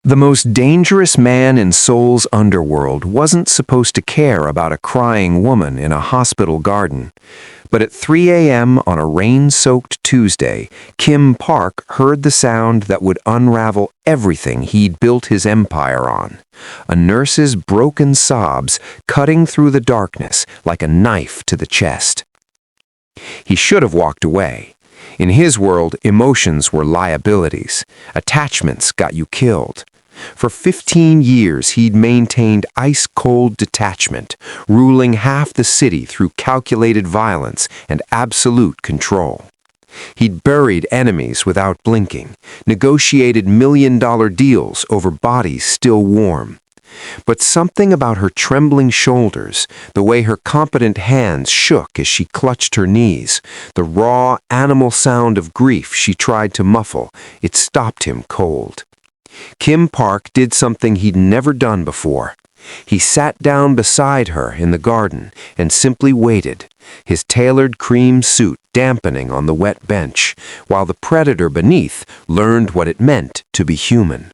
The most dangerous man in Seoul's underworld wasn't supposed to care about a crying woman in a hospital garden. But at 3 a.m. on a rain-soaked Tuesday, Kim Park heard the sound that would unravel everything he'd built his empire on. A nurse's broken sobs cutting through the darkness like a knife to the chest. He should have walked away. In his world, emotions were liabilities. Attachments got you killed. For 15 years, he'd maintained ice-cold detachment, ruling half the city through calculated violence and absolute control. He'd buried enemies without blinking, negotiated million-dollar deals over bodies still warm. But something about her trembling shoulders, the way her competent hands shook as she clutched her knees, the raw, animal sound of grief she tried to muffle, it stopped him cold. Kim Park did something he'd never done before. He sat down beside her in the garden and simply waited, his tailored cream suit dampening on the wet bench, while the predator beneath learned what it meant to be human.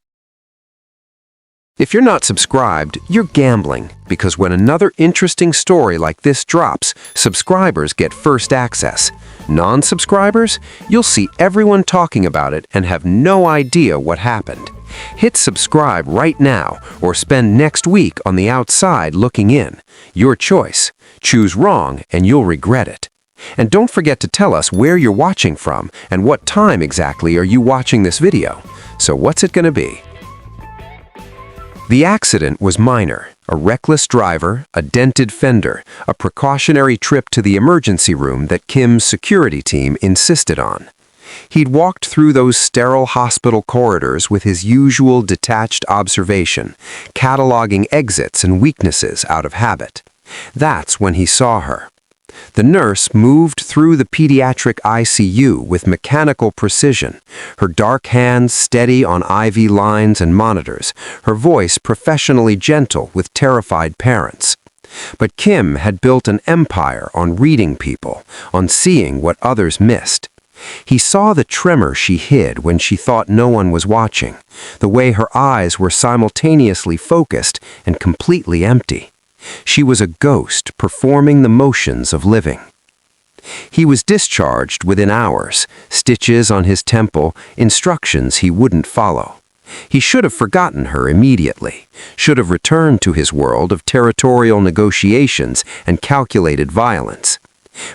If you're not subscribed, you're gambling, because when another interesting story like this drops, subscribers get first access. Non-subscribers, you'll see everyone talking about it and have no idea what happened. Hit subscribe right now or spend next week on the outside looking in. Your choice. Choose wrong and you'll regret it. And don't forget to tell us where you're watching from and what time exactly are you watching this video. So what's it gonna be? The accident was minor. A reckless driver, a dented fender, a precautionary trip to the emergency room that Kim's security team insisted on. He'd walked through those sterile hospital corridors with his usual detached observation, cataloging exits and weaknesses out of habit. That's when he saw her. The nurse moved through the pediatric ICU with mechanical precision, her dark hands steady on IV lines and monitors, her voice professionally gentle with terrified parents. But Kim had built an empire on reading people, on seeing what others missed. He saw the tremor she hid when she thought no one was watching, the way her eyes were simultaneously focused and completely empty. She was a ghost performing the motions of living. He was discharged within hours, stitches on his temple, instructions he wouldn't follow. He should have forgotten her immediately, should have returned to his world of territorial negotiations and calculated violence.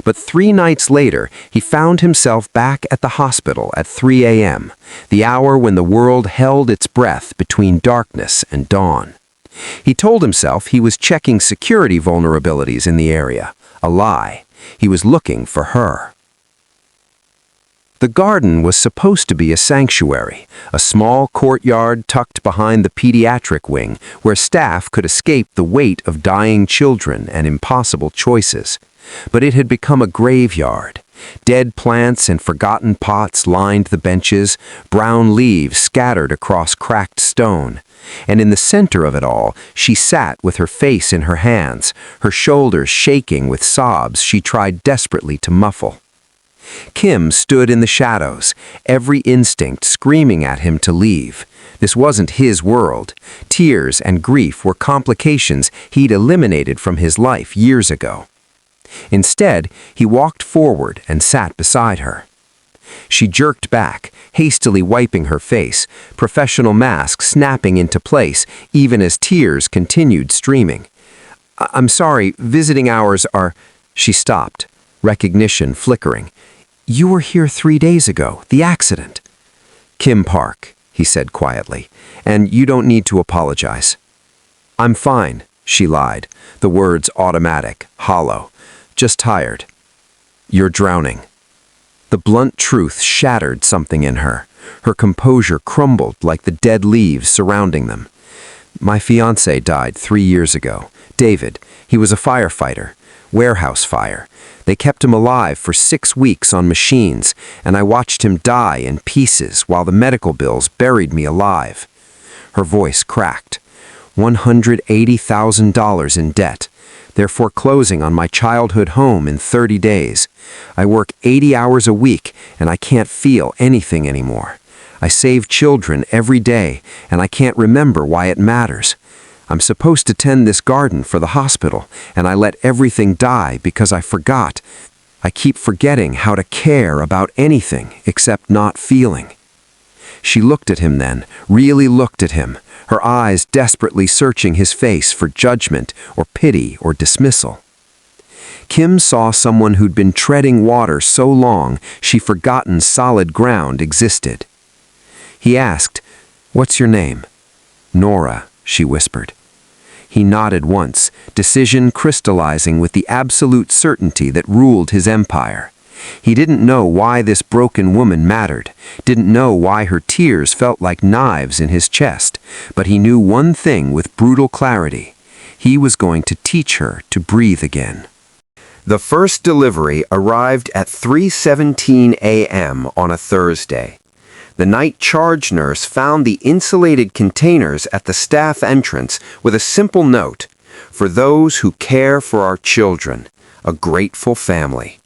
But 3 nights later, he found himself back at the hospital at 3 a.m., the hour when the world held its breath between darkness and dawn. He told himself he was checking security vulnerabilities in the area. A lie. He was looking for her. The garden was supposed to be a sanctuary, a small courtyard tucked behind the pediatric wing where staff could escape the weight of dying children and impossible choices. But it had become a graveyard. Dead plants and forgotten pots lined the benches, brown leaves scattered across cracked stone. And in the center of it all, she sat with her face in her hands, her shoulders shaking with sobs she tried desperately to muffle. Kim stood in the shadows, every instinct screaming at him to leave. This wasn't his world. Tears and grief were complications he'd eliminated from his life years ago. Instead, he walked forward and sat beside her. She jerked back, hastily wiping her face, professional mask snapping into place even as tears continued streaming. "I'm sorry, visiting hours are—" She stopped, recognition flickering. "You were here 3 days ago, the accident." "Kim Park," he said quietly, "and you don't need to apologize." "I'm fine," she lied, the words automatic, hollow. "Just tired." "You're drowning." The blunt truth shattered something in her. Her composure crumbled like the dead leaves surrounding them. "My fiancé died 3 years ago. David. He was a firefighter. Warehouse fire. They kept him alive for 6 weeks on machines, and I watched him die in pieces while the medical bills buried me alive." Her voice cracked. $180,000 in debt. They're foreclosing on my childhood home in 30 days. I work 80 hours a week, and I can't feel anything anymore. I save children every day, and I can't remember why it matters. I'm supposed to tend this garden for the hospital, and I let everything die because I forgot. I keep forgetting how to care about anything except not feeling." She looked at him then, really looked at him, her eyes desperately searching his face for judgment or pity or dismissal. Kim saw someone who'd been treading water so long she'd forgotten solid ground existed. He asked, "What's your name?" "Nora," she whispered. He nodded once, decision crystallizing with the absolute certainty that ruled his empire. He didn't know why this broken woman mattered, didn't know why her tears felt like knives in his chest, but he knew one thing with brutal clarity. He was going to teach her to breathe again. The first delivery arrived at 3:17 a.m. on a Thursday. The night charge nurse found the insulated containers at the staff entrance with a simple note, "For those who care for our children, a grateful family."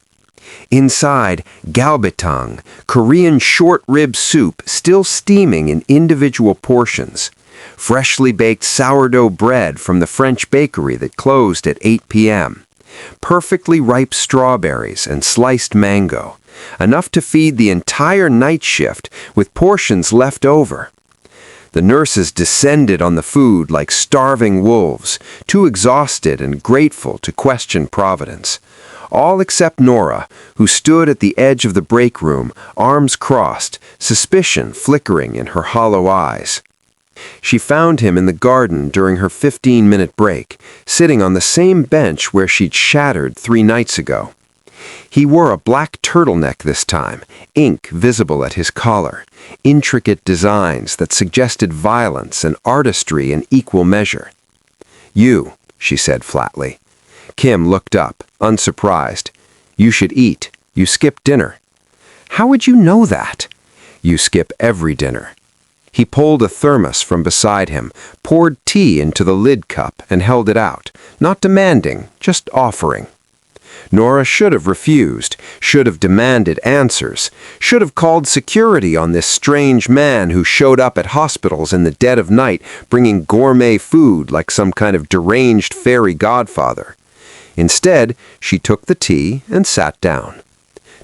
Inside, galbitang, Korean short rib soup still steaming in individual portions. Freshly baked sourdough bread from the French bakery that closed at 8 p.m. Perfectly ripe strawberries and sliced mango. Enough to feed the entire night shift with portions left over. The nurses descended on the food like starving wolves, too exhausted and grateful to question providence. All except Nora, who stood at the edge of the break room, arms crossed, suspicion flickering in her hollow eyes. She found him in the garden during her 15-minute break, sitting on the same bench where she'd shattered 3 nights ago. He wore a black turtleneck this time, ink visible at his collar, intricate designs that suggested violence and artistry in equal measure. "You," she said flatly. Kim looked up, unsurprised. "You should eat. You skipped dinner." "How would you know that?" "You skip every dinner." He pulled a thermos from beside him, poured tea into the lid cup, and held it out, not demanding, just offering. Nora should have refused, should have demanded answers, should have called security on this strange man who showed up at hospitals in the dead of night bringing gourmet food like some kind of deranged fairy godfather. Instead, she took the tea and sat down.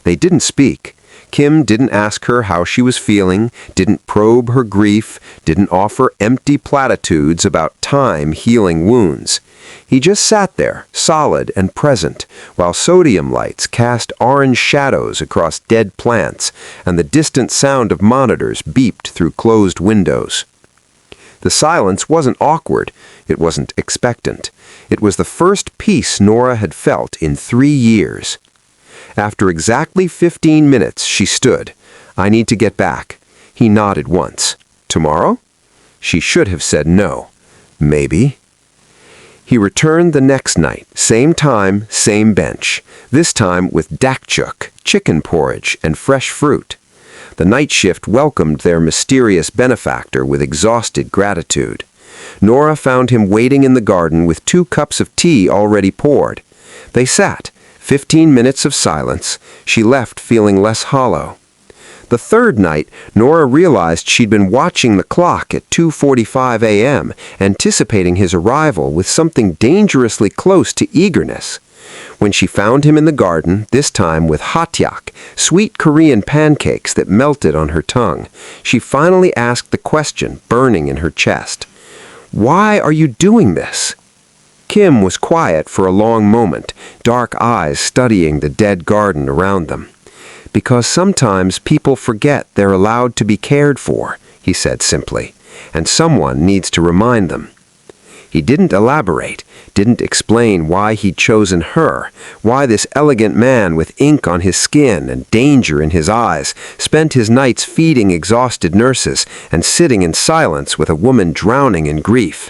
They didn't speak. Kim didn't ask her how she was feeling, didn't probe her grief, didn't offer empty platitudes about time healing wounds. He just sat there, solid and present, while sodium lights cast orange shadows across dead plants, and the distant sound of monitors beeped through closed windows. The silence wasn't awkward, it wasn't expectant. It was the first peace Nora had felt in 3 years. After exactly 15 minutes, she stood. "I need to get back." He nodded once. "Tomorrow?" She should have said no. Maybe. He returned the next night, same time, same bench, this time with dakchuk, chicken porridge, and fresh fruit. The night shift welcomed their mysterious benefactor with exhausted gratitude. Nora found him waiting in the garden with 2 cups of tea already poured. They sat. 15 minutes of silence. She left feeling less hollow. The third night, Nora realized she'd been watching the clock at 2:45 a.m., anticipating his arrival with something dangerously close to eagerness. When she found him in the garden, this time with hatyak, sweet Korean pancakes that melted on her tongue, she finally asked the question burning in her chest. "Why are you doing this?" Kim was quiet for a long moment, dark eyes studying the dead garden around them. "Because sometimes people forget they're allowed to be cared for," he said simply, "and someone needs to remind them." He didn't elaborate, didn't explain why he'd chosen her, why this elegant man with ink on his skin and danger in his eyes spent his nights feeding exhausted nurses and sitting in silence with a woman drowning in grief.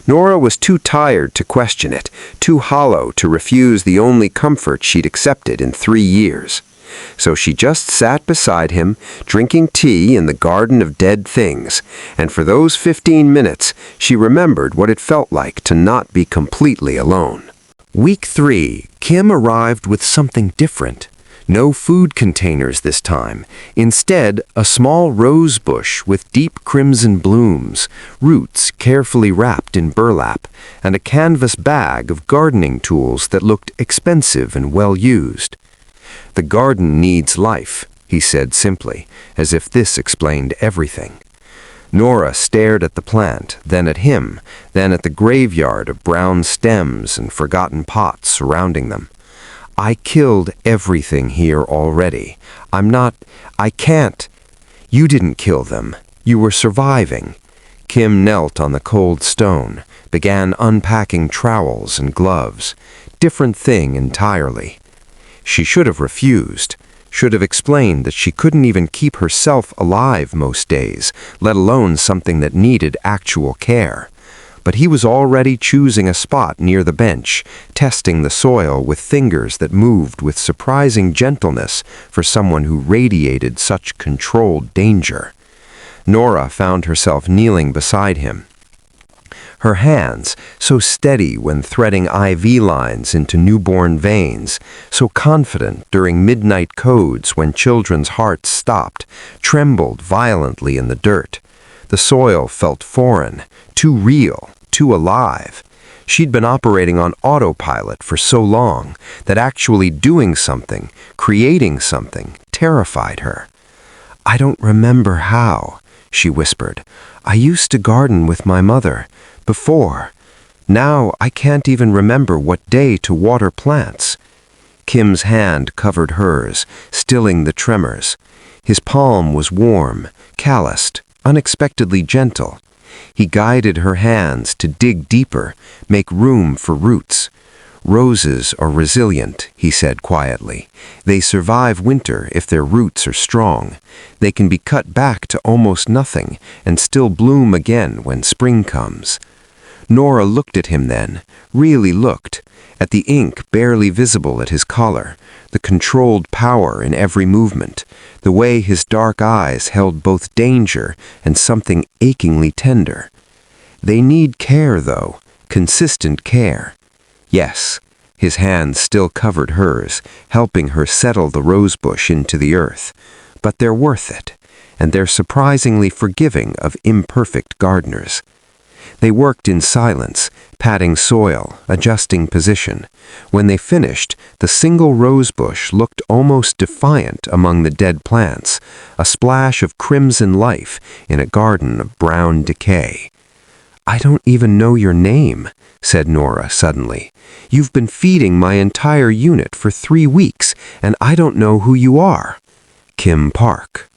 Nora was too tired to question it, too hollow to refuse the only comfort she'd accepted in 3 years. So she just sat beside him, drinking tea in the garden of dead things, and for those 15 minutes she remembered what it felt like to not be completely alone. Week 3, Kim arrived with something different. No food containers this time. Instead, a small rose bush with deep crimson blooms, roots carefully wrapped in burlap, and a canvas bag of gardening tools that looked expensive and well used. "The garden needs life," he said simply, as if this explained everything. Nora stared at the plant, then at him, then at the graveyard of brown stems and forgotten pots surrounding them. "I killed everything here already. I can't." "You didn't kill them. You were surviving." Kim knelt on the cold stone, began unpacking trowels and gloves. Different thing entirely. She should have refused, should have explained that she couldn't even keep herself alive most days, let alone something that needed actual care. But he was already choosing a spot near the bench, testing the soil with fingers that moved with surprising gentleness for someone who radiated such controlled danger. Nora found herself kneeling beside him. Her hands, so steady when threading IV lines into newborn veins, so confident during midnight codes when children's hearts stopped, trembled violently in the dirt. The soil felt foreign, too real, too alive. She'd been operating on autopilot for so long that actually doing something, creating something, terrified her. "I don't remember how," she whispered. "I used to garden with my mother. Before. Now I can't even remember what day to water plants." Kim's hand covered hers, stilling the tremors. His palm was warm, calloused, unexpectedly gentle. He guided her hands to dig deeper, make room for roots. "Roses are resilient," he said quietly. "They survive winter if their roots are strong. They can be cut back to almost nothing and still bloom again when spring comes." Nora looked at him then, really looked, at the ink barely visible at his collar, the controlled power in every movement, the way his dark eyes held both danger and something achingly tender. "They need care, though, consistent care." Yes, his hands still covered hers, helping her settle the rosebush into the earth. But they're worth it, and they're surprisingly forgiving of imperfect gardeners. They worked in silence, patting soil, adjusting position. When they finished, the single rosebush looked almost defiant among the dead plants, a splash of crimson life in a garden of brown decay. "I don't even know your name," said Nora suddenly. "You've been feeding my entire unit for 3 weeks, and I don't know who you are." Kim Park.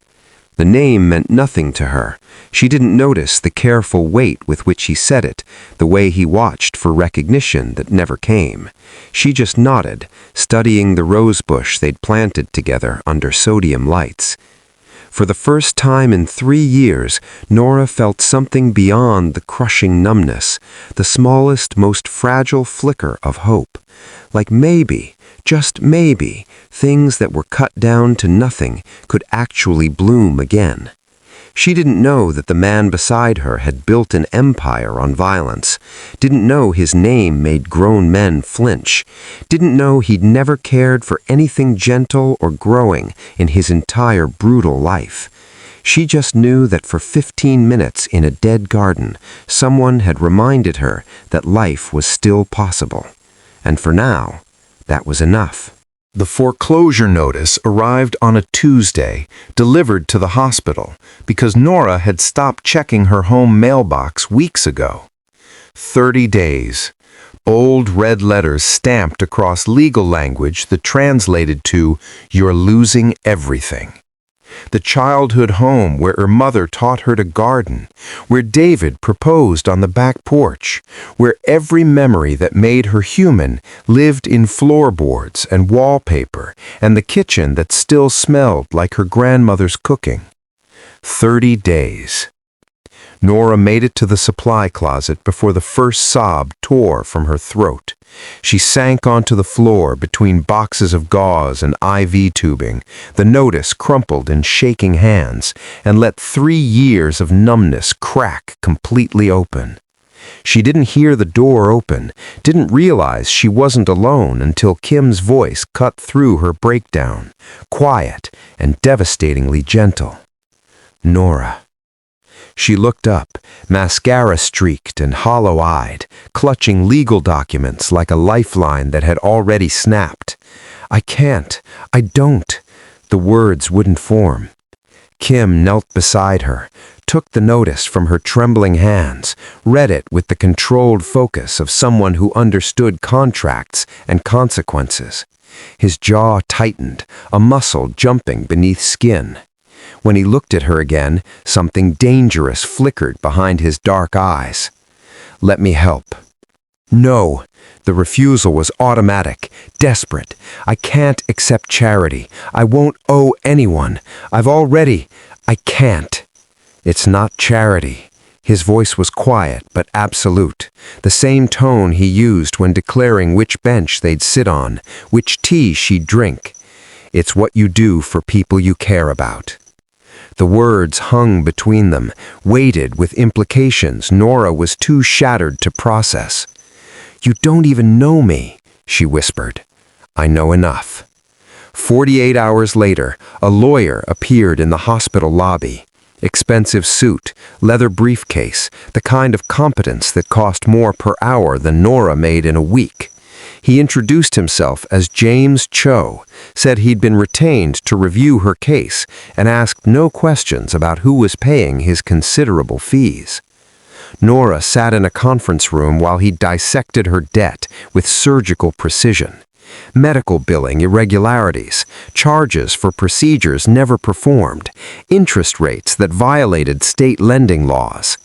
The name meant nothing to her. She didn't notice the careful weight with which he said it, the way he watched for recognition that never came. She just nodded, studying the rosebush they'd planted together under sodium lights. For the first time in 3 years, Nora felt something beyond the crushing numbness, the smallest, most fragile flicker of hope. Like maybe, just maybe, things that were cut down to nothing could actually bloom again. She didn't know that the man beside her had built an empire on violence, didn't know his name made grown men flinch, didn't know he'd never cared for anything gentle or growing in his entire brutal life. She just knew that for 15 minutes in a dead garden, someone had reminded her that life was still possible. And for now, that was enough. The foreclosure notice arrived on a Tuesday, delivered to the hospital, because Nora had stopped checking her home mailbox weeks ago. 30 days. Bold red letters stamped across legal language that translated to, "You're losing everything." The childhood home where her mother taught her to garden, where David proposed on the back porch, where every memory that made her human lived in floorboards and wallpaper and the kitchen that still smelled like her grandmother's cooking. 30 days. Nora made it to the supply closet before the first sob tore from her throat. She sank onto the floor between boxes of gauze and IV tubing, the notice crumpled in shaking hands, and let 3 years of numbness crack completely open. She didn't hear the door open, didn't realize she wasn't alone until Kim's voice cut through her breakdown, quiet and devastatingly gentle. "Nora." She looked up, mascara-streaked and hollow-eyed, clutching legal documents like a lifeline that had already snapped. "I can't. I don't." The words wouldn't form. Kim knelt beside her, took the notice from her trembling hands, read it with the controlled focus of someone who understood contracts and consequences. His jaw tightened, a muscle jumping beneath skin. When he looked at her again, something dangerous flickered behind his dark eyes. "Let me help." "No." The refusal was automatic, desperate. "I can't accept charity. I won't owe anyone. I can't." "It's not charity." His voice was quiet but absolute, the same tone he used when declaring which bench they'd sit on, which tea she'd drink. "It's what you do for people you care about." The words hung between them, weighted with implications Nora was too shattered to process. "You don't even know me," she whispered. "I know enough." 48 hours later, a lawyer appeared in the hospital lobby. Expensive suit, leather briefcase, the kind of competence that cost more per hour than Nora made in a week. He introduced himself as James Cho, said he'd been retained to review her case, and asked no questions about who was paying his considerable fees. Nora sat in a conference room while he dissected her debt with surgical precision. Medical billing irregularities, charges for procedures never performed, interest rates that violated state lending laws.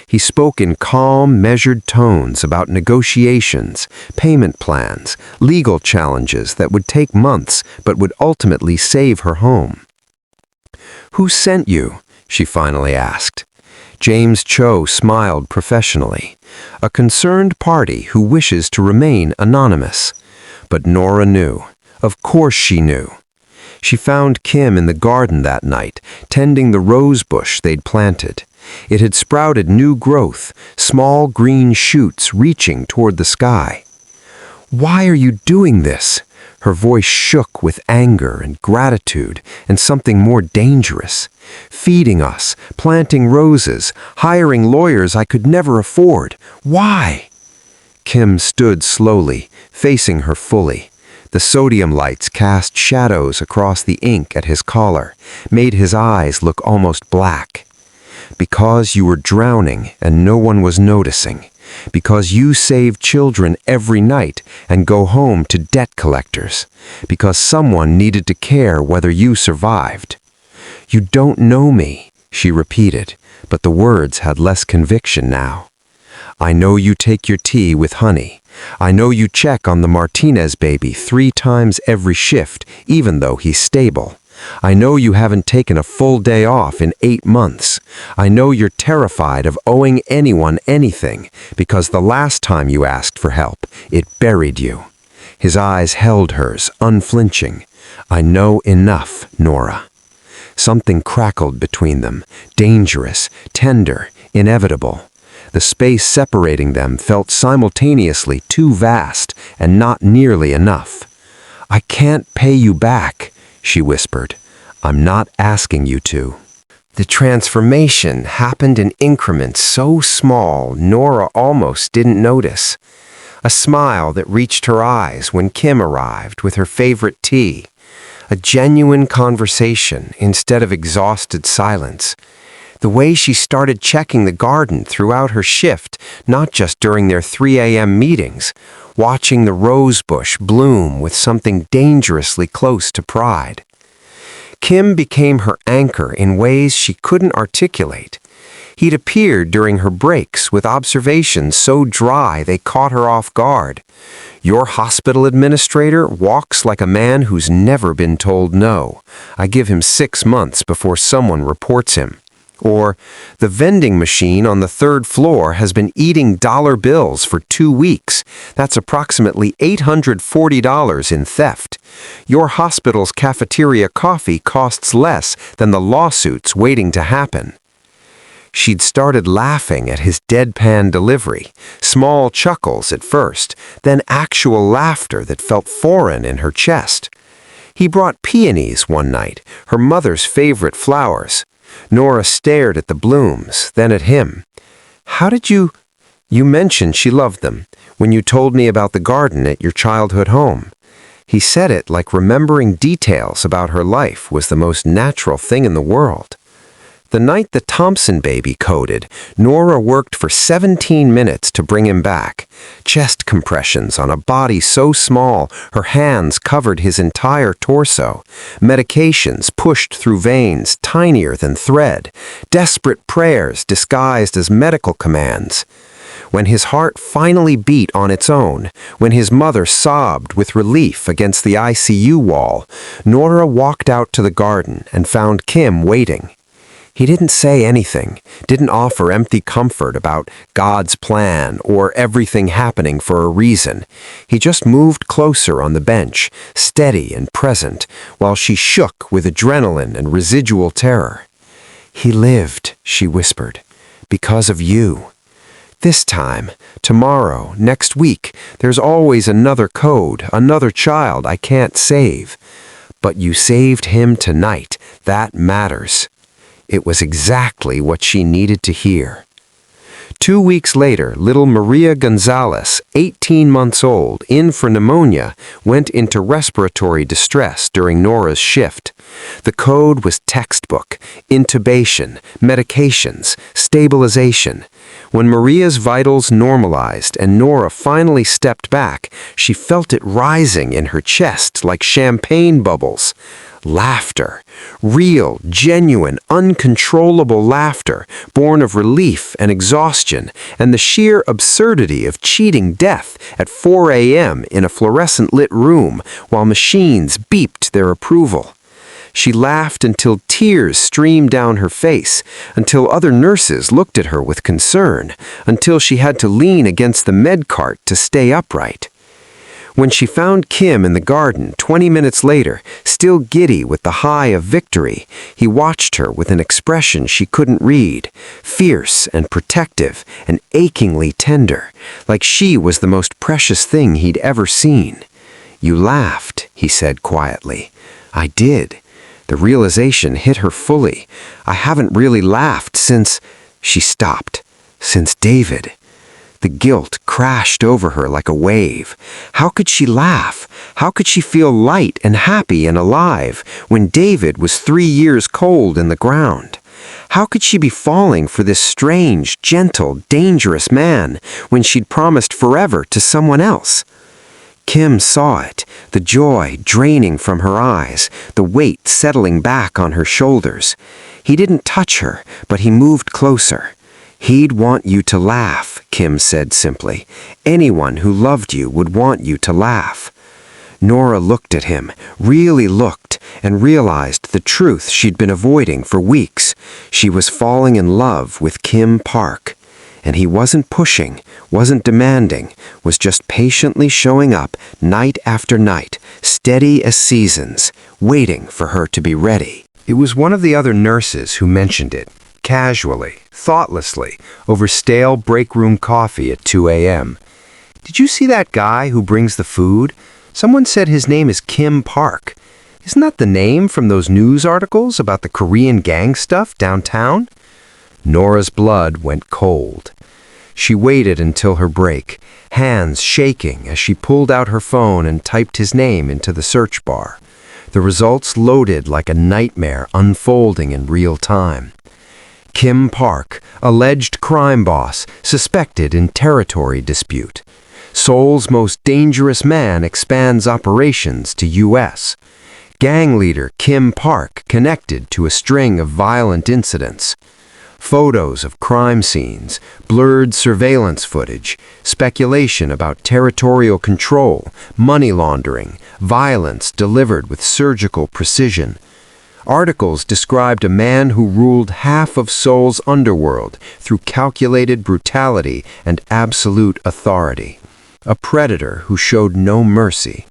He spoke in calm, measured tones about negotiations, payment plans, legal challenges that would take months but would ultimately save her home. "Who sent you?" she finally asked. James Cho smiled professionally. "A concerned party who wishes to remain anonymous." But Nora knew. Of course she knew. She found Kim in the garden that night, tending the rose bush they'd planted. It had sprouted new growth, small green shoots reaching toward the sky. "Why are you doing this?" Her voice shook with anger and gratitude and something more dangerous. "Feeding us, planting roses, hiring lawyers I could never afford. Why?" Kim stood slowly, facing her fully. The sodium lights cast shadows across the ink at his collar, made his eyes look almost black. "Because you were drowning and no one was noticing. Because you save children every night and go home to debt collectors. Because someone needed to care whether you survived." "You don't know me," she repeated, but the words had less conviction now. "I know you take your tea with honey. I know you check on the Martinez baby 3 times every shift, even though he's stable. I know you haven't taken a full day off in 8 months. I know you're terrified of owing anyone anything, because the last time you asked for help, it buried you." His eyes held hers, unflinching. "I know enough, Nora." Something crackled between them, dangerous, tender, inevitable. The space separating them felt simultaneously too vast and not nearly enough. "I can't pay you back," she whispered. "I'm not asking you to." The transformation happened in increments so small Nora almost didn't notice. A smile that reached her eyes when Kim arrived with her favorite tea. A genuine conversation instead of exhausted silence. The way she started checking the garden throughout her shift, not just during their 3 a.m. meetings, watching the rose bush bloom with something dangerously close to pride. Kim became her anchor in ways she couldn't articulate. He'd appeared during her breaks with observations so dry they caught her off guard. "Your hospital administrator walks like a man who's never been told no. I give him 6 months before someone reports him." Or, "The vending machine on the 3rd floor has been eating dollar bills for 2 weeks. That's approximately $840 in theft. Your hospital's cafeteria coffee costs less than the lawsuits waiting to happen." She'd started laughing at his deadpan delivery, small chuckles at first, then actual laughter that felt foreign in her chest. He brought peonies one night, her mother's favorite flowers. Nora stared at the blooms, then at him. "How did you mentioned she loved them when you told me about the garden at your childhood home." He said it like remembering details about her life was the most natural thing in the world. The night the Thompson baby coded, Nora worked for 17 minutes to bring him back. Chest compressions on a body so small her hands covered his entire torso. Medications pushed through veins tinier than thread. Desperate prayers disguised as medical commands. When his heart finally beat on its own, when his mother sobbed with relief against the ICU wall, Nora walked out to the garden and found Kim waiting. He didn't say anything, didn't offer empty comfort about God's plan or everything happening for a reason. He just moved closer on the bench, steady and present, while she shook with adrenaline and residual terror. "He lived," she whispered, "because of you. This time, tomorrow, next week, there's always another code, another child I can't save. But you saved him tonight. That matters." It was exactly what she needed to hear. 2 weeks later, little Maria Gonzalez, 18 months old, in for pneumonia, went into respiratory distress during Nora's shift. The code was textbook: intubation, medications, stabilization. When Maria's vitals normalized and Nora finally stepped back, she felt it rising in her chest like champagne bubbles. Laughter. Real, genuine, uncontrollable laughter, born of relief and exhaustion, and the sheer absurdity of cheating death at 4 a.m. in a fluorescent-lit room while machines beeped their approval. She laughed until tears streamed down her face, until other nurses looked at her with concern, until she had to lean against the med cart to stay upright. When she found Kim in the garden 20 minutes later, still giddy with the high of victory, he watched her with an expression she couldn't read, fierce and protective and achingly tender, like she was the most precious thing he'd ever seen. "You laughed," he said quietly. "I did." The realization hit her fully. "I haven't really laughed since—" She stopped. "Since David." The guilt crashed over her like a wave. How could she laugh? How could she feel light and happy and alive when David was 3 years cold in the ground? How could she be falling for this strange, gentle, dangerous man when she'd promised forever to someone else? Kim saw it, the joy draining from her eyes, the weight settling back on her shoulders. He didn't touch her, but he moved closer. "He'd want you to laugh," Kim said simply. "Anyone who loved you would want you to laugh." Nora looked at him, really looked, and realized the truth she'd been avoiding for weeks. She was falling in love with Kim Park. And he wasn't pushing, wasn't demanding, was just patiently showing up night after night, steady as seasons, waiting for her to be ready. It was one of the other nurses who mentioned it, casually, thoughtlessly, over stale break-room coffee at 2 a.m. "Did you see that guy who brings the food? Someone said his name is Kim Park. Isn't that the name from those news articles about the Korean gang stuff downtown?" Nora's blood went cold. She waited until her break, hands shaking as she pulled out her phone and typed his name into the search bar. The results loaded like a nightmare unfolding in real time. Kim Park, alleged crime boss, suspected in territory dispute. Seoul's most dangerous man expands operations to U.S. Gang leader Kim Park connected to a string of violent incidents. Photos of crime scenes, blurred surveillance footage, speculation about territorial control, money laundering, violence delivered with surgical precision. Articles described a man who ruled half of Seoul's underworld through calculated brutality and absolute authority. A predator who showed no mercy.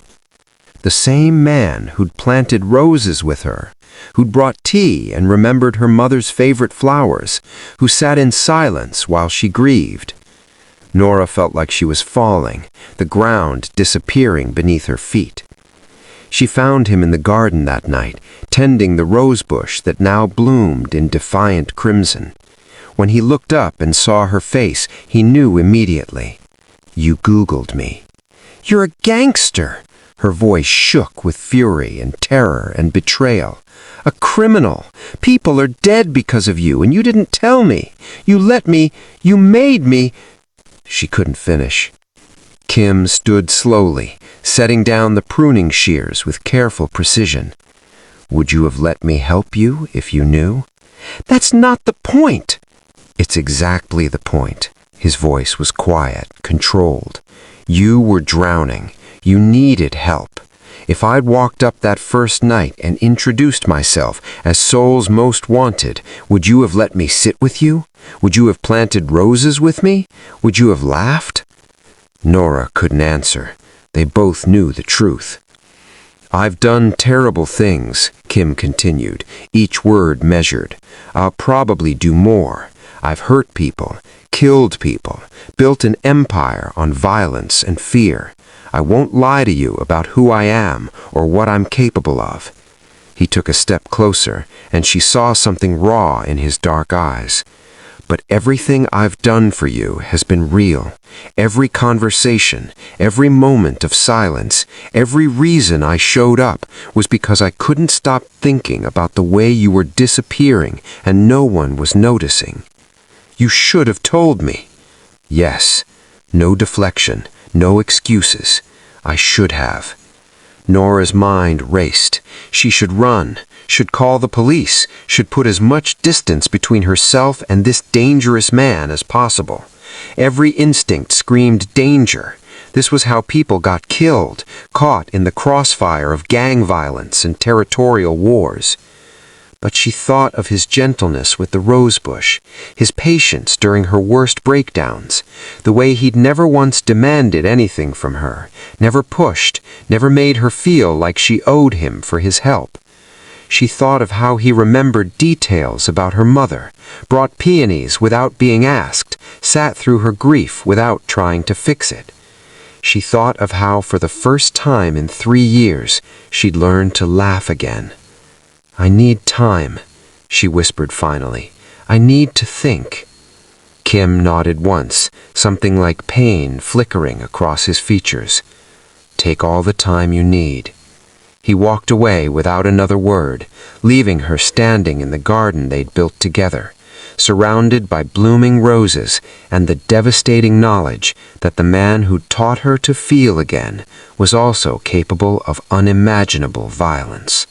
The same man who'd planted roses with her, who'd brought tea and remembered her mother's favorite flowers, who sat in silence while she grieved. Nora felt like she was falling, the ground disappearing beneath her feet. She found him in the garden that night, tending the rosebush that now bloomed in defiant crimson. When he looked up and saw her face, he knew immediately. "You Googled me." "You're a gangster!" Her voice shook with fury and terror and betrayal. "A criminal! People are dead because of you, and you didn't tell me! You made me—" She couldn't finish. Kim stood slowly, setting down the pruning shears with careful precision. "Would you have let me help you if you knew?" "That's not the point!" "It's exactly the point." His voice was quiet, controlled. "You were drowning. You needed help. If I'd walked up that first night and introduced myself as Soul's most wanted, would you have let me sit with you? Would you have planted roses with me? Would you have laughed?" Nora couldn't answer. They both knew the truth. "I've done terrible things," Kim continued, each word measured. "I'll probably do more. I've hurt people, killed people, built an empire on violence and fear. I won't lie to you about who I am or what I'm capable of." He took a step closer, and she saw something raw in his dark eyes. "But everything I've done for you has been real. Every conversation, every moment of silence, every reason I showed up was because I couldn't stop thinking about the way you were disappearing and no one was noticing. You should have told me." "Yes. No deflection, no excuses. I should have." Nora's mind raced. She should run, should call the police, should put as much distance between herself and this dangerous man as possible. Every instinct screamed danger. This was how people got killed, caught in the crossfire of gang violence and territorial wars. But she thought of his gentleness with the rosebush, his patience during her worst breakdowns, the way he'd never once demanded anything from her, never pushed, never made her feel like she owed him for his help. She thought of how he remembered details about her mother, brought peonies without being asked, sat through her grief without trying to fix it. She thought of how for the first time in 3 years she'd learned to laugh again. "I need time," she whispered finally. "I need to think." Kim nodded once, something like pain flickering across his features. "Take all the time you need." He walked away without another word, leaving her standing in the garden they'd built together, surrounded by blooming roses and the devastating knowledge that the man who'd taught her to feel again was also capable of unimaginable violence.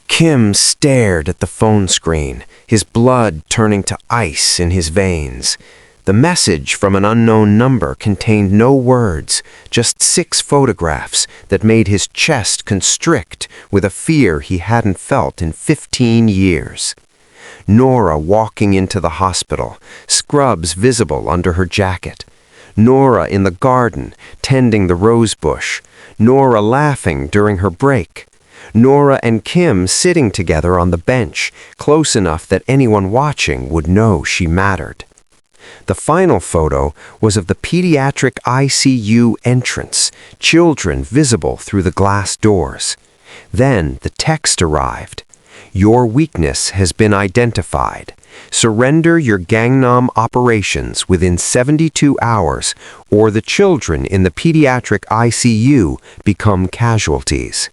Kim stared at the phone screen, his blood turning to ice in his veins. The message from an unknown number contained no words, just 6 photographs that made his chest constrict with a fear he hadn't felt in 15 years. Nora walking into the hospital, scrubs visible under her jacket. Nora in the garden, tending the rosebush. Nora laughing during her break. Nora and Kim sitting together on the bench, close enough that anyone watching would know she mattered. The final photo was of the pediatric ICU entrance, children visible through the glass doors. Then the text arrived. "Your weakness has been identified. Surrender your Gangnam operations within 72 hours, or the children in the pediatric ICU become casualties."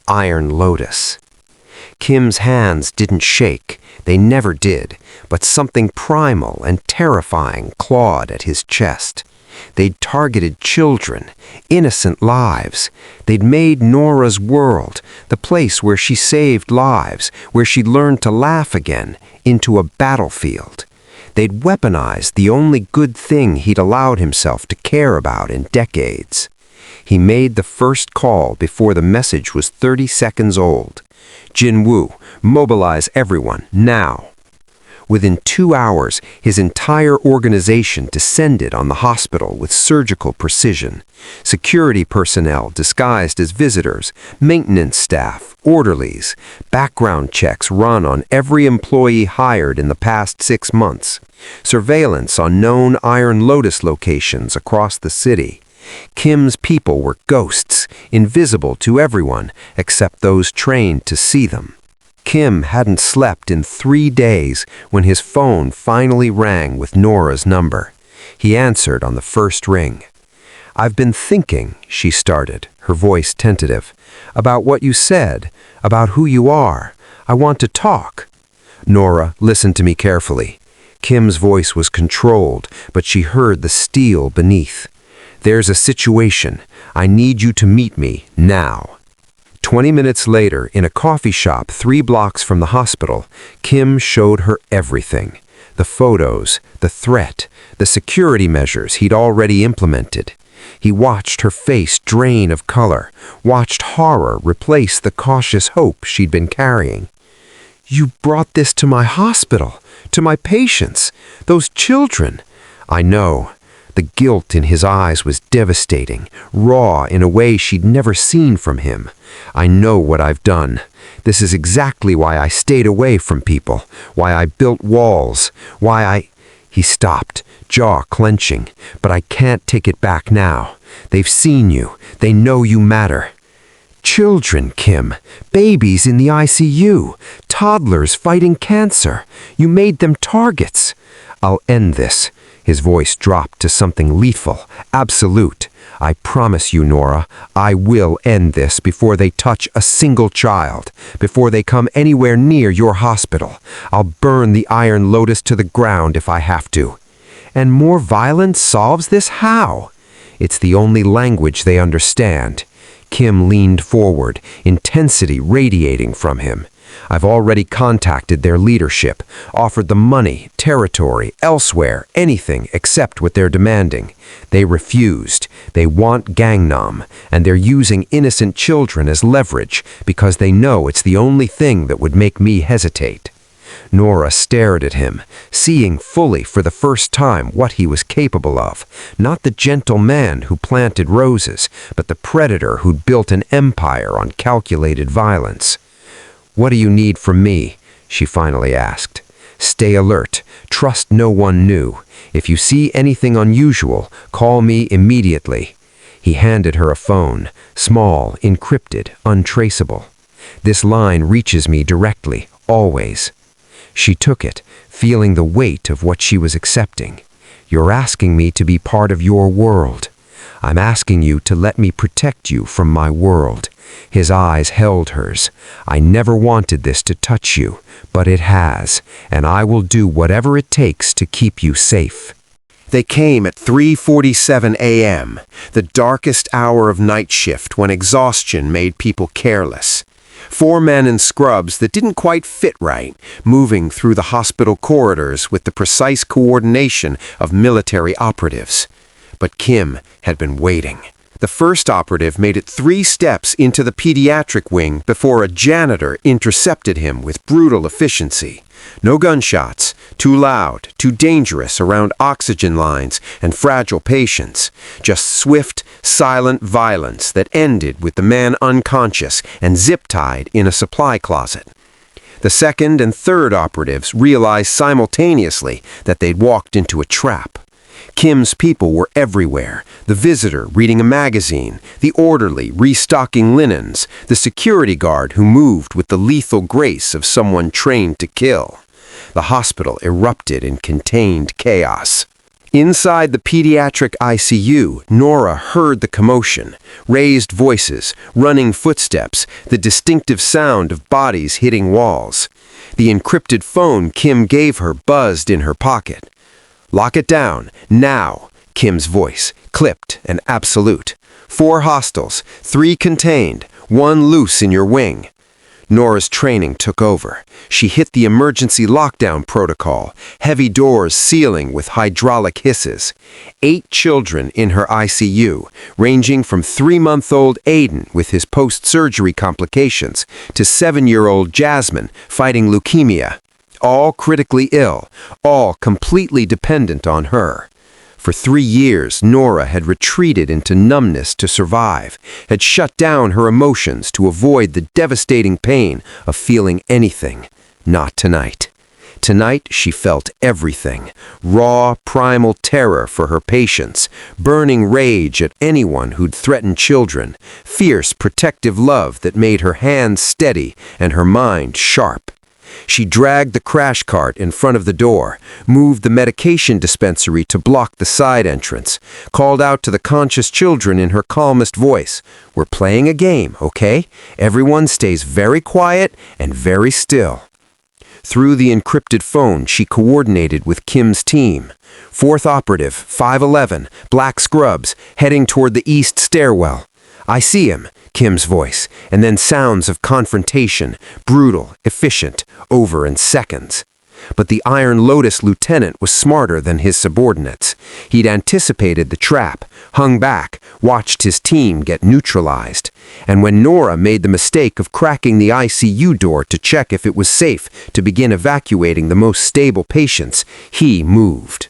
Iron Lotus. Kim's hands didn't shake, they never did, but something primal and terrifying clawed at his chest. They'd targeted children, innocent lives. They'd made Nora's world, the place where she saved lives, where she learned to laugh again, into a battlefield. They'd weaponized the only good thing he'd allowed himself to care about in decades. He made the first call before the message was 30 seconds old. "Jin Woo, mobilize everyone, now." Within 2 hours, his entire organization descended on the hospital with surgical precision. Security personnel disguised as visitors, maintenance staff, orderlies, background checks run on every employee hired in the past 6 months, surveillance on known Iron Lotus locations across the city. Kim's people were ghosts, invisible to everyone except those trained to see them. Kim hadn't slept in 3 days when his phone finally rang with Nora's number. He answered on the first ring. "I've been thinking," she started, her voice tentative, "about what you said, about who you are. I want to talk." "Nora, listen to me carefully." Kim's voice was controlled, but she heard the steel beneath. "There's a situation. I need you to meet me now." 20 minutes later, in a coffee shop 3 blocks from the hospital, Kim showed her everything. The photos, the threat, the security measures he'd already implemented. He watched her face drain of color, watched horror replace the cautious hope she'd been carrying. "You brought this to my hospital, to my patients, those children." "I know." The guilt in his eyes was devastating, raw in a way she'd never seen from him. "I know what I've done. This is exactly why I stayed away from people, why I built walls, why I—" He stopped, jaw clenching. "But I can't take it back now. They've seen you. They know you matter." "Children, Kim. Babies in the ICU. Toddlers fighting cancer. You made them targets." "I'll end this." His voice dropped to something lethal, absolute. "I promise you, Nora, I will end this before they touch a single child, before they come anywhere near your hospital. I'll burn the Iron Lotus to the ground if I have to." "And more violence solves this? How?" "It's the only language they understand." Kim leaned forward, intensity radiating from him. "I've already contacted their leadership, offered them money, territory, elsewhere, anything except what they're demanding. They refused. They want Gangnam, and they're using innocent children as leverage because they know it's the only thing that would make me hesitate." Nora stared at him, seeing fully for the first time what he was capable of. Not the gentle man who planted roses, but the predator who'd built an empire on calculated violence. "What do you need from me?" she finally asked. "Stay alert. Trust no one new. If you see anything unusual, call me immediately." He handed her a phone, small, encrypted, untraceable. "This line reaches me directly, always." She took it, feeling the weight of what she was accepting. "You're asking me to be part of your world. I'm asking you to let me protect you from my world." His eyes held hers. "I never wanted this to touch you, but it has, and I will do whatever it takes to keep you safe." They came at 3:47 a.m., the darkest hour of night shift when exhaustion made people careless. 4 men in scrubs that didn't quite fit right, moving through the hospital corridors with the precise coordination of military operatives. But Kim had been waiting. The first operative made it 3 steps into the pediatric wing before a janitor intercepted him with brutal efficiency. No gunshots, too loud, too dangerous around oxygen lines and fragile patients. Just swift, silent violence that ended with the man unconscious and zip-tied in a supply closet. The second and third operatives realized simultaneously that they'd walked into a trap. Kim's people were everywhere, the visitor reading a magazine, the orderly restocking linens, the security guard who moved with the lethal grace of someone trained to kill. The hospital erupted in contained chaos. Inside the pediatric ICU, Nora heard the commotion, raised voices, running footsteps, the distinctive sound of bodies hitting walls. The encrypted phone Kim gave her buzzed in her pocket. "Lock it down, now," Kim's voice, clipped and absolute. 4 hostiles, 3 contained, 1 loose in your wing. Nora's training took over. She hit the emergency lockdown protocol, heavy doors sealing with hydraulic hisses. 8 children in her ICU, ranging from 3-month-old Aiden with his post-surgery complications to 7-year-old Jasmine fighting leukemia. all critically ill, all completely dependent on her. For 3 years, Nora had retreated into numbness to survive, had shut down her emotions to avoid the devastating pain of feeling anything. Not tonight. Tonight she felt everything, raw, primal terror for her patients, burning rage at anyone who'd threatened children, fierce, protective love that made her hands steady and her mind sharp. She dragged the crash cart in front of the door, moved the medication dispensary to block the side entrance, called out to the conscious children in her calmest voice, "We're playing a game, okay? Everyone stays very quiet and very still." Through the encrypted phone, she coordinated with Kim's team. 4th operative, 511, black scrubs, heading toward the east stairwell. "I see him," Kim's voice, and then sounds of confrontation, brutal, efficient, over in seconds. But the Iron Lotus lieutenant was smarter than his subordinates. He'd anticipated the trap, hung back, watched his team get neutralized. And when Nora made the mistake of cracking the ICU door to check if it was safe to begin evacuating the most stable patients, he moved.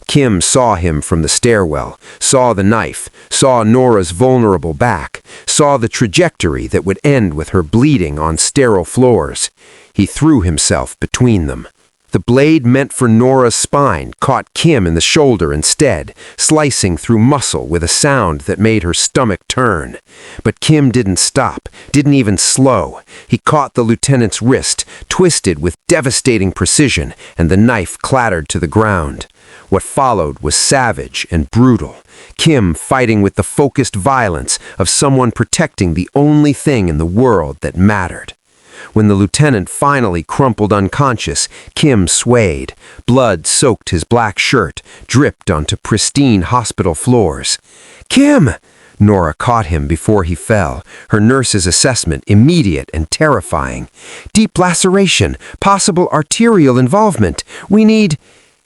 Kim saw him from the stairwell, saw the knife, saw Nora's vulnerable back, saw the trajectory that would end with her bleeding on sterile floors. He threw himself between them. The blade meant for Nora's spine caught Kim in the shoulder instead, slicing through muscle with a sound that made her stomach turn. But Kim didn't stop, didn't even slow. He caught the lieutenant's wrist, twisted with devastating precision, and the knife clattered to the ground. What followed was savage and brutal. Kim fighting with the focused violence of someone protecting the only thing in the world that mattered. When the lieutenant finally crumpled unconscious, Kim swayed. Blood soaked his black shirt, dripped onto pristine hospital floors. "Kim!" Nora caught him before he fell, her nurse's assessment immediate and terrifying. "Deep laceration, possible arterial involvement. We need—"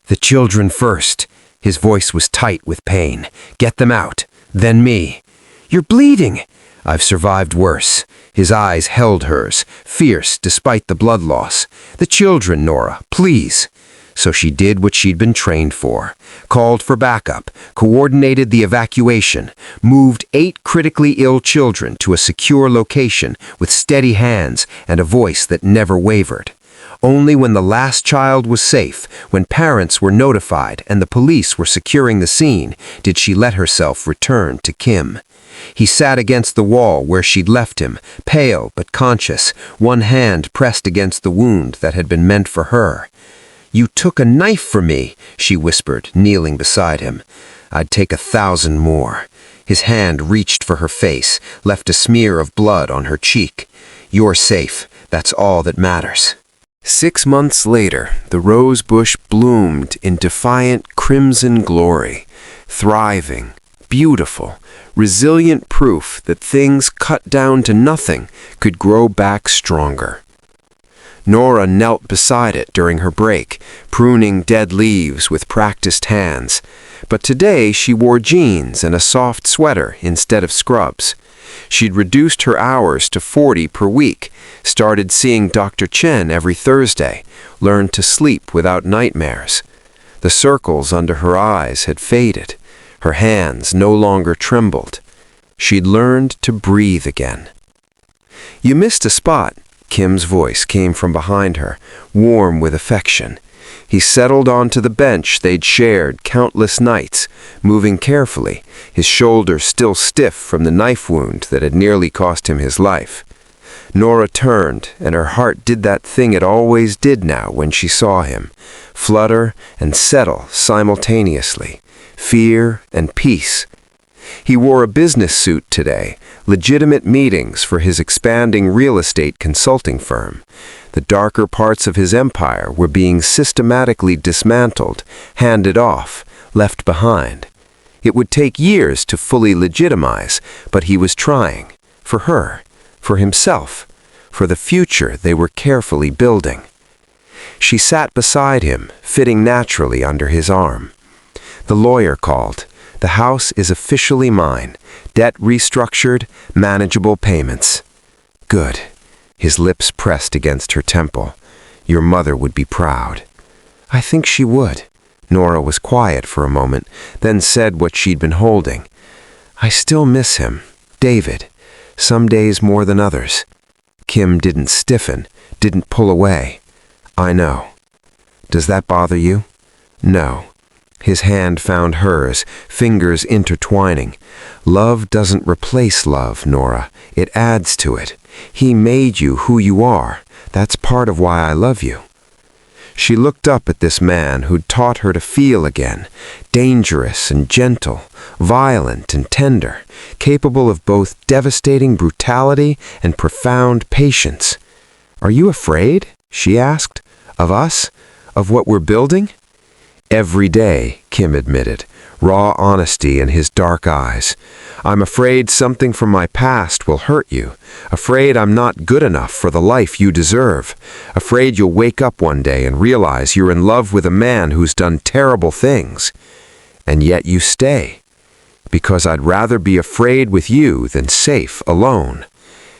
"The children first." His voice was tight with pain. "Get them out. Then me." "You're bleeding." "I've survived worse." His eyes held hers, fierce despite the blood loss. "The children, Nora, please." So she did what she'd been trained for. Called for backup, coordinated the evacuation, moved 8 critically ill children to a secure location with steady hands and a voice that never wavered. Only when the last child was safe, when parents were notified and the police were securing the scene, did she let herself return to Kim. He sat against the wall where she'd left him, pale but conscious, one hand pressed against the wound that had been meant for her. "You took a knife from me," she whispered, kneeling beside him. "I'd take 1,000 more." His hand reached for her face, left a smear of blood on her cheek. "You're safe. That's all that matters." 6 months later, the rose bush bloomed in defiant crimson glory, thriving, beautiful, resilient proof that things cut down to nothing could grow back stronger. Nora knelt beside it during her break, pruning dead leaves with practiced hands. But today she wore jeans and a soft sweater instead of scrubs. She'd reduced her hours to 40 per week, started seeing Dr. Chen every Thursday, learned to sleep without nightmares. The circles under her eyes had faded. Her hands no longer trembled. She'd learned to breathe again. "You missed a spot." Kim's voice came from behind her, warm with affection. He settled onto the bench they'd shared countless nights, moving carefully, his shoulder still stiff from the knife wound that had nearly cost him his life. Nora turned, and her heart did that thing it always did now when she saw him, flutter and settle simultaneously, fear and peace. He wore a business suit today, legitimate meetings for his expanding real estate consulting firm. The darker parts of his empire were being systematically dismantled, handed off, left behind. It would take years to fully legitimize, but he was trying. For her, for himself, for the future they were carefully building. She sat beside him, fitting naturally under his arm. The lawyer called. "The house is officially mine. Debt restructured, manageable payments." "Good." His lips pressed against her temple. Your mother would be proud." "I think she would." Nora was quiet for a moment, then said what she'd been holding. "I still miss him, David, some days more than others." Kim didn't stiffen, didn't pull away. "I know." "Does that bother you?" "No." His hand found hers, fingers intertwining. "Love doesn't replace love, Nora. It adds to it. He made you who you are. That's part of why I love you." She looked up at this man who'd taught her to feel again, dangerous and gentle, violent and tender, capable of both devastating brutality and profound patience. "Are you afraid?" she asked. "Of us? Of what we're building?" "Every day," Kim admitted, raw honesty in his dark eyes. "I'm afraid something from my past will hurt you. Afraid I'm not good enough for the life you deserve. Afraid you'll wake up one day and realize you're in love with a man who's done terrible things. And yet you stay. Because I'd rather be afraid with you than safe alone."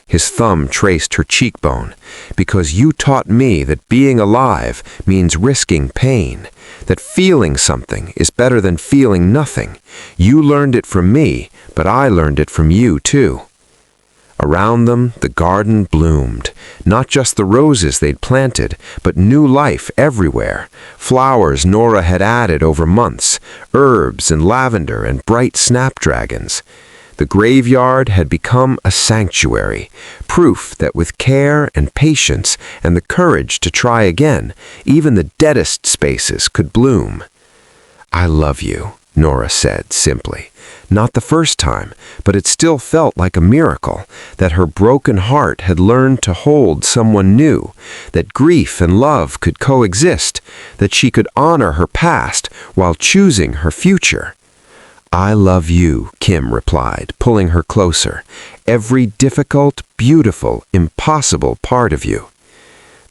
His thumb traced her cheekbone. "Because you taught me that being alive means risking pain, that feeling something is better than feeling nothing. You learned it from me, but I learned it from you too." Around them, the garden bloomed. Not just the roses they'd planted, but new life everywhere. Flowers Nora had added over months, herbs and lavender and bright snapdragons. The graveyard had become a sanctuary, proof that with care and patience and the courage to try again, even the deadest spaces could bloom. "I love you," Nora said simply. Not the first time, but it still felt like a miracle that her broken heart had learned to hold someone new, that grief and love could coexist, that she could honor her past while choosing her future. "I love you," Kim replied, pulling her closer. "Every difficult, beautiful, impossible part of you."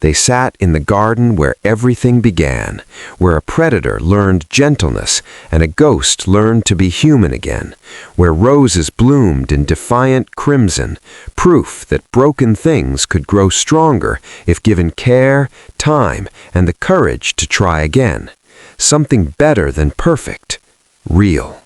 They sat in the garden where everything began, where a predator learned gentleness and a ghost learned to be human again, where roses bloomed in defiant crimson, proof that broken things could grow stronger if given care, time, and the courage to try again. Something better than perfect, real.